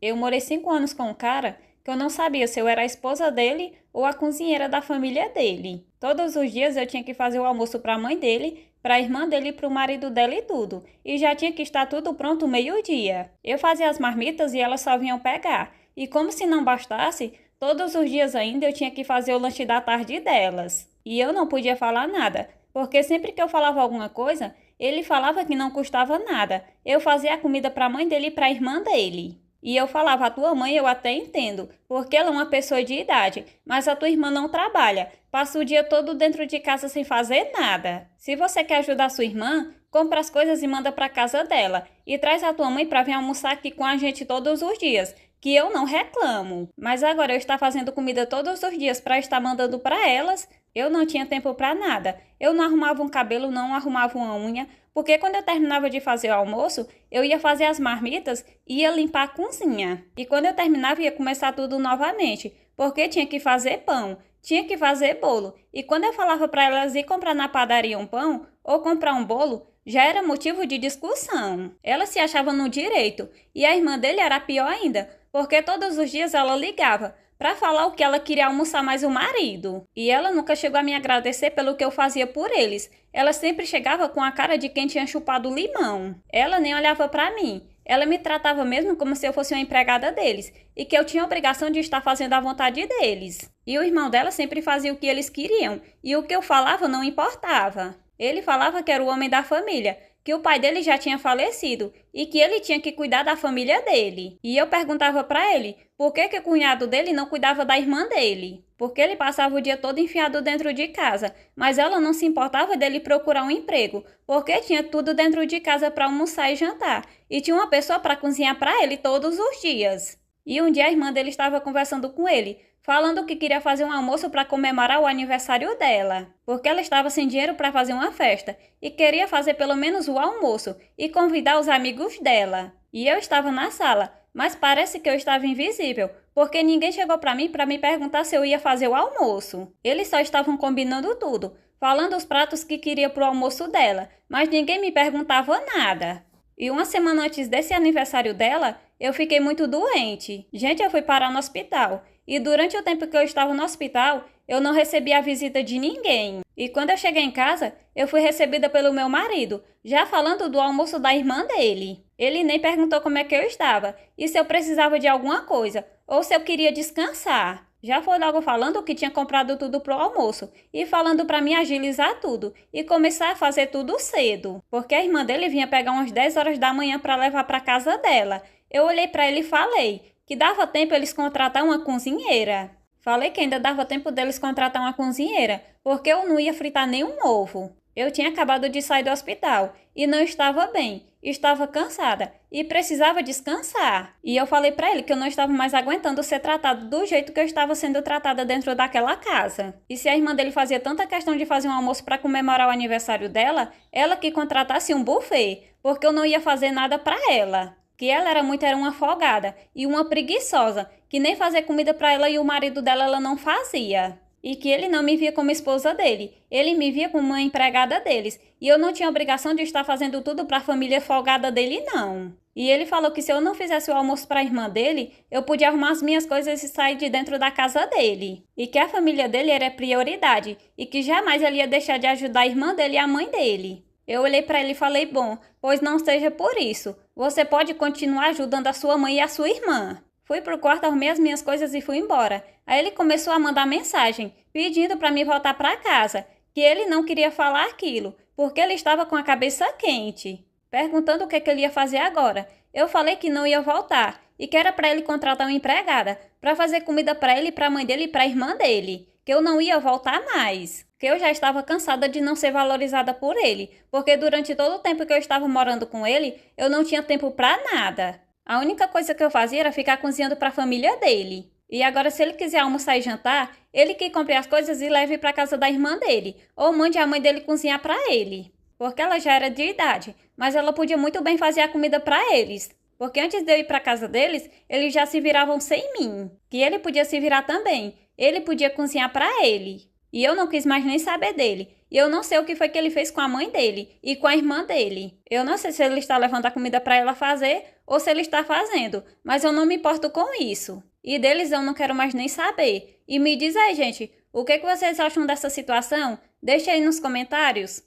Eu morei 5 anos com um cara que eu não sabia se eu era a esposa dele ou a cozinheira da família dele. Todos os dias eu tinha que fazer o almoço para a mãe dele, para a irmã dele e para o marido dela e tudo. E já tinha que estar tudo pronto meio-dia. Eu fazia as marmitas e elas só vinham pegar. E como se não bastasse, todos os dias ainda eu tinha que fazer o lanche da tarde delas. E eu não podia falar nada, porque sempre que eu falava alguma coisa, ele falava que não custava nada. Eu fazia a comida para a mãe dele e para a irmã dele. E eu falava, a tua mãe eu até entendo, porque ela é uma pessoa de idade, mas a tua irmã não trabalha, passa o dia todo dentro de casa sem fazer nada. Se você quer ajudar a sua irmã, compra as coisas e manda para casa dela. E traz a tua mãe para vir almoçar aqui com a gente todos os dias, que eu não reclamo. Mas agora eu estar fazendo comida todos os dias para estar mandando para elas, eu não tinha tempo para nada. Eu não arrumava um cabelo, não arrumava uma unha, porque quando eu terminava de fazer o almoço, eu ia fazer as marmitas e ia limpar a cozinha. E quando eu terminava, ia começar tudo novamente, porque tinha que fazer pão, tinha que fazer bolo. E quando eu falava para elas ir comprar na padaria um pão ou comprar um bolo, já era motivo de discussão. Ela se achava no direito e a irmã dele era pior ainda, porque todos os dias ela ligava para falar o que ela queria almoçar mais o marido. E ela nunca chegou a me agradecer pelo que eu fazia por eles. Ela sempre chegava com a cara de quem tinha chupado limão. Ela nem olhava para mim. Ela me tratava mesmo como se eu fosse uma empregada deles e que eu tinha a obrigação de estar fazendo a vontade deles. E o irmão dela sempre fazia o que eles queriam e o que eu falava não importava. Ele falava que era o homem da família, que o pai dele já tinha falecido e que ele tinha que cuidar da família dele. E eu perguntava para ele por que o cunhado dele não cuidava da irmã dele. Porque ele passava o dia todo enfiado dentro de casa, mas ela não se importava dele procurar um emprego, porque tinha tudo dentro de casa para almoçar e jantar, e tinha uma pessoa para cozinhar para ele todos os dias. E um dia a irmã dele estava conversando com ele, falando que queria fazer um almoço para comemorar o aniversário dela, porque ela estava sem dinheiro para fazer uma festa e queria fazer pelo menos o almoço e convidar os amigos dela. E eu estava na sala, mas parece que eu estava invisível, porque ninguém chegou para me perguntar se eu ia fazer o almoço. Eles só estavam combinando tudo, falando os pratos que queria para o almoço dela, mas ninguém me perguntava nada. E uma semana antes desse aniversário dela, eu fiquei muito doente. Gente, eu fui parar no hospital. E durante o tempo que eu estava no hospital, eu não recebi a visita de ninguém. E quando eu cheguei em casa, eu fui recebida pelo meu marido, já falando do almoço da irmã dele. Ele nem perguntou como é que eu estava, e se eu precisava de alguma coisa, ou se eu queria descansar. Já foi logo falando que tinha comprado tudo pro almoço e falando para mim agilizar tudo e começar a fazer tudo cedo, porque a irmã dele vinha pegar umas 10 horas da manhã para levar para casa dela. Eu olhei para ele e falei que dava tempo eles contratar uma cozinheira. Falei que ainda dava tempo deles contratar uma cozinheira, porque eu não ia fritar nenhum ovo. Eu tinha acabado de sair do hospital e não estava bem, estava cansada e precisava descansar. E eu falei para ele que eu não estava mais aguentando ser tratado do jeito que eu estava sendo tratada dentro daquela casa. E se a irmã dele fazia tanta questão de fazer um almoço para comemorar o aniversário dela, ela que contratasse um buffet, porque eu não ia fazer nada para ela. Que ela era uma folgada e uma preguiçosa, que nem fazer comida para ela e o marido dela ela não fazia. E que ele não me via como esposa dele, ele me via como uma empregada deles, e eu não tinha obrigação de estar fazendo tudo para a família folgada dele, não. E ele falou que se eu não fizesse o almoço para a irmã dele, eu podia arrumar as minhas coisas e sair de dentro da casa dele. E que a família dele era prioridade, e que jamais ele ia deixar de ajudar a irmã dele e a mãe dele. Eu olhei para ele e falei, bom, pois não seja por isso. Você pode continuar ajudando a sua mãe e a sua irmã. Fui pro quarto, arrumei as minhas coisas e fui embora. Aí ele começou a mandar mensagem, pedindo para mim voltar para casa, que ele não queria falar aquilo, porque ele estava com a cabeça quente, perguntando o que ele ia fazer agora. Eu falei que não ia voltar e que era para ele contratar uma empregada para fazer comida para ele, para a mãe dele e para a irmã dele, que eu não ia voltar mais, que eu já estava cansada de não ser valorizada por ele, porque durante todo o tempo que eu estava morando com ele, eu não tinha tempo para nada. A única coisa que eu fazia era ficar cozinhando para a família dele. E agora, se ele quiser almoçar e jantar, ele que compre as coisas e leve para casa da irmã dele, ou mande a mãe dele cozinhar para ele. Porque ela já era de idade, mas ela podia muito bem fazer a comida para eles. Porque antes de eu ir para casa deles, eles já se viravam sem mim. Que ele podia se virar também. Ele podia cozinhar para ele. E eu não quis mais nem saber dele. E eu não sei o que foi que ele fez com a mãe dele e com a irmã dele. Eu não sei se ele está levando a comida para ela fazer ou se ele está fazendo, mas eu não me importo com isso. E deles eu não quero mais nem saber. E me diz aí, gente, o que vocês acham dessa situação? Deixa aí nos comentários.